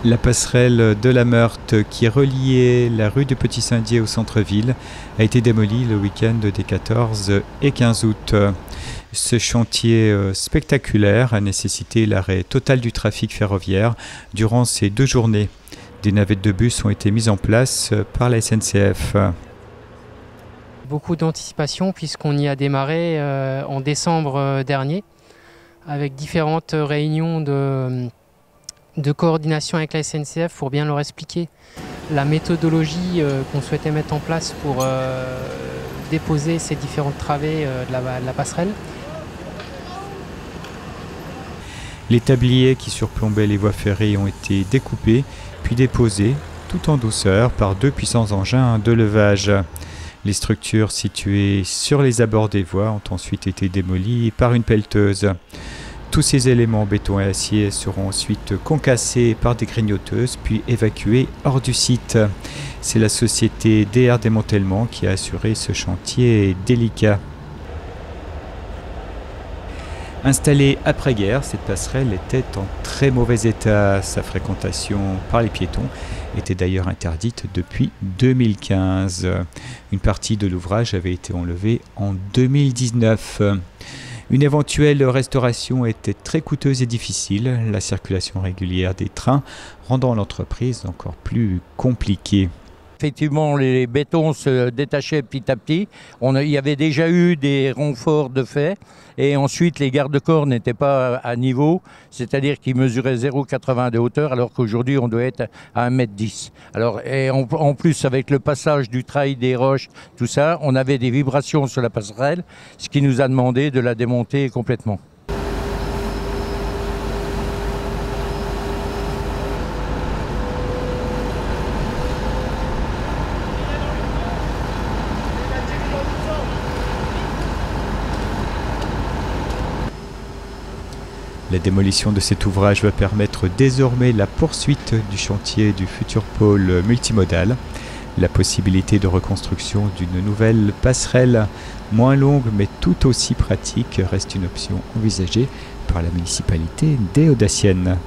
La passerelle de la Meurthe qui reliait la rue du Petit-Saint-Dié au centre-ville a été démolie le week-end des 14 et 15 août. Ce chantier spectaculaire a nécessité l'arrêt total du trafic ferroviaire durant ces 2 journées. Des navettes de bus ont été mises en place par la SNCF. Beaucoup d'anticipation puisqu'on y a démarré en décembre dernier avec différentes réunions de coordination avec la SNCF pour bien leur expliquer la méthodologie qu'on souhaitait mettre en place pour déposer ces différentes travées de la passerelle. Les tabliers qui surplombaient les voies ferrées ont été découpés puis déposés tout en douceur par 2 puissants engins de levage. Les structures situées sur les abords des voies ont ensuite été démolies par une pelleteuse. Tous ces éléments béton et acier seront ensuite concassés par des grignoteuses puis évacués hors du site. C'est la société DR Démantèlement qui a assuré ce chantier délicat. Installée après-guerre, cette passerelle était en très mauvais état. Sa fréquentation par les piétons était d'ailleurs interdite depuis 2015. Une partie de l'ouvrage avait été enlevée en 2019. Une éventuelle restauration était très coûteuse et difficile, la circulation régulière des trains rendant l'entreprise encore plus compliquée. Effectivement, les bétons se détachaient petit à petit. Il y avait déjà eu des renforts de fait. Et ensuite, les garde-corps n'étaient pas à niveau, c'est-à-dire qu'ils mesuraient 0,80 de hauteur, alors qu'aujourd'hui, on doit être à 1,10 m. Alors, et en plus, avec le passage du trail des roches, tout ça, on avait des vibrations sur la passerelle, ce qui nous a demandé de la démonter complètement. La démolition de cet ouvrage va permettre désormais la poursuite du chantier du futur pôle multimodal. La possibilité de reconstruction d'une nouvelle passerelle moins longue mais tout aussi pratique reste une option envisagée par la municipalité des Hauts-Daciennes.